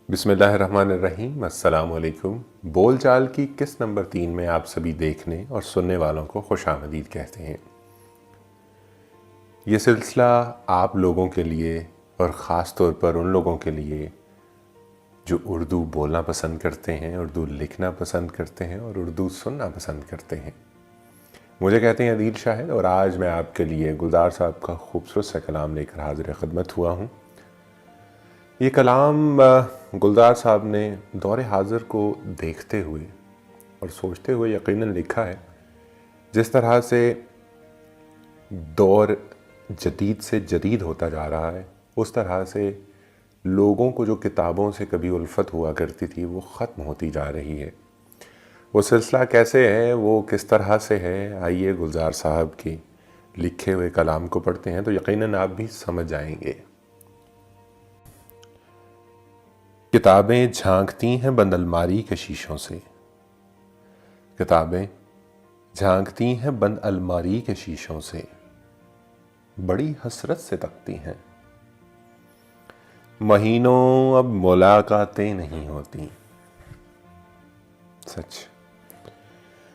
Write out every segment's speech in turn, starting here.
बिस्मिल्लाहिर्रहमानिर्रहीम। अस्सलाम वालेकुम। बोल चाल की किस्त नंबर 3 में आप सभी देखने और सुनने वालों को खुशामदीद कहते हैं। ये सिलसिला आप लोगों के लिए और ख़ास तौर पर उन लोगों के लिए जो उर्दू बोलना पसंद करते हैं, उर्दू लिखना पसंद करते हैं और उर्दू सुनना पसंद करते हैं। मुझे कहते हैं अदील शाहिद और आज मैं आपके लिए गुलजार साहब का खूबसूरत सा कलाम लेकर हाजिर खिदमत हुआ हूँ। ये कलाम गुलजार साहब ने दौर हाज़िर को देखते हुए और सोचते हुए यकीनन लिखा है। जिस तरह से दौर जदीद से जदीद होता जा रहा है, उस तरह से लोगों को जो किताबों से कभी उल्फत हुआ करती थी वो ख़त्म होती जा रही है। वो सिलसिला कैसे है, वो किस तरह से है, आइए गुलजार साहब के लिखे हुए कलाम को पढ़ते हैं तो यकीनन आप भी समझ जाएंगे। किताबें झांकती हैं बंद अलमारी के शीशों से, किताबें झांकती हैं बंद अलमारी के शीशों से, बड़ी हसरत से तकती हैं। महीनों अब मुलाकातें नहीं होती, सच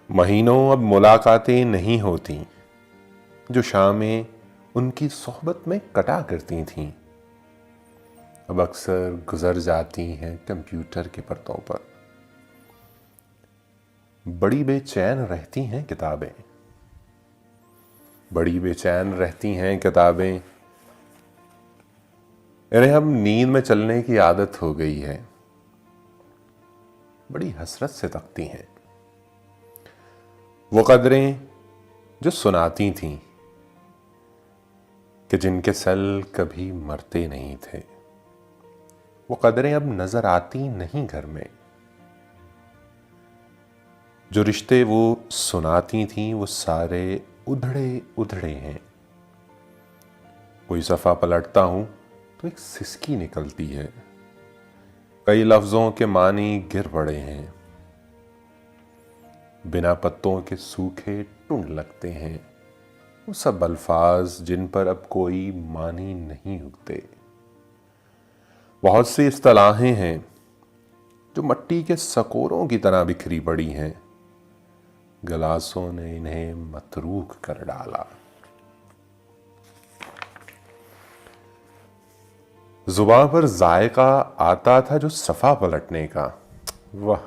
महीनों अब मुलाकातें नहीं होती, जो शामें उनकी सोहबत में कटा करती थीं अब अक्सर गुजर जाती हैं कंप्यूटर के पर्दों पर। बड़ी बेचैन रहती हैं किताबें, बड़ी बेचैन रहती हैं किताबें, इन्हें अब नींद में चलने की आदत हो गई है, बड़ी हसरत से तकती हैं। वो कदरें जो सुनाती थीं कि जिनके सल कभी मरते नहीं थे, वो कदरें अब नजर आती नहीं घर में। जो रिश्ते वो सुनाती थीं वो सारे उधड़े उधड़े हैं। कोई सफ़ा पलटता हूं तो एक सिसकी निकलती है, कई लफ्ज़ों के मानी गिर पड़े हैं, बिना पत्तों के सूखे टुंड लगते हैं वो सब अल्फाज जिन पर अब कोई मानी नहीं उगते। बहुत सी इस्तिलाहें हैं जो मट्टी के सकोरों की तरह बिखरी पड़ी हैं, गिलासों ने इन्हें मतरूक कर डाला। जुबान पर जायका आता था जो सफ़ा पलटने का, वाह।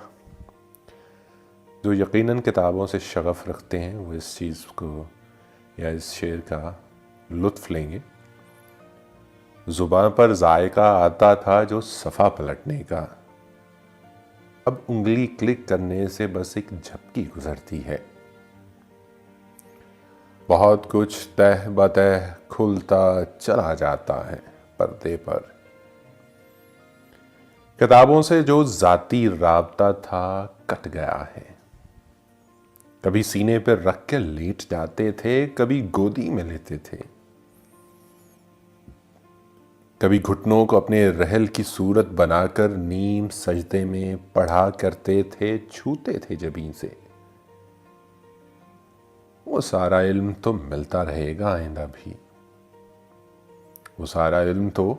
जो यकीनन किताबों से शगफ रखते हैं वो इस चीज़ को या इस शेर का लुत्फ़ लेंगे। जुबान पर जायका आता था जो सफ़ा पलटने का, अब उंगली क्लिक करने से बस एक झपकी गुजरती है। बहुत कुछ तह बतह खुलता चला जाता है पर्दे पर। किताबों से जो जाती राबता था कट गया है। कभी सीने पर रख के लेट जाते थे, कभी गोदी में लेते थे, कभी घुटनों को अपने रहल की सूरत बनाकर नीम सजदे में पढ़ा करते थे, छूते थे जबीन से। वो सारा इल्म तो मिलता रहेगा आइंदा भी, वो सारा इल्म तो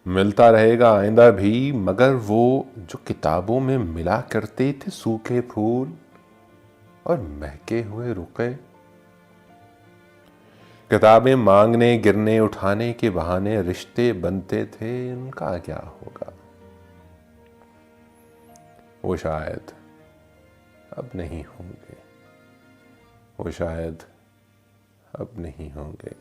मिलता रहेगा आइंदा भी, मगर वो जो किताबों में मिला करते थे सूखे फूल और महके हुए रुके, किताबें मांगने गिरने उठाने के बहाने रिश्ते बनते थे, उनका क्या होगा? वो शायद अब नहीं होंगे, वो शायद अब नहीं होंगे।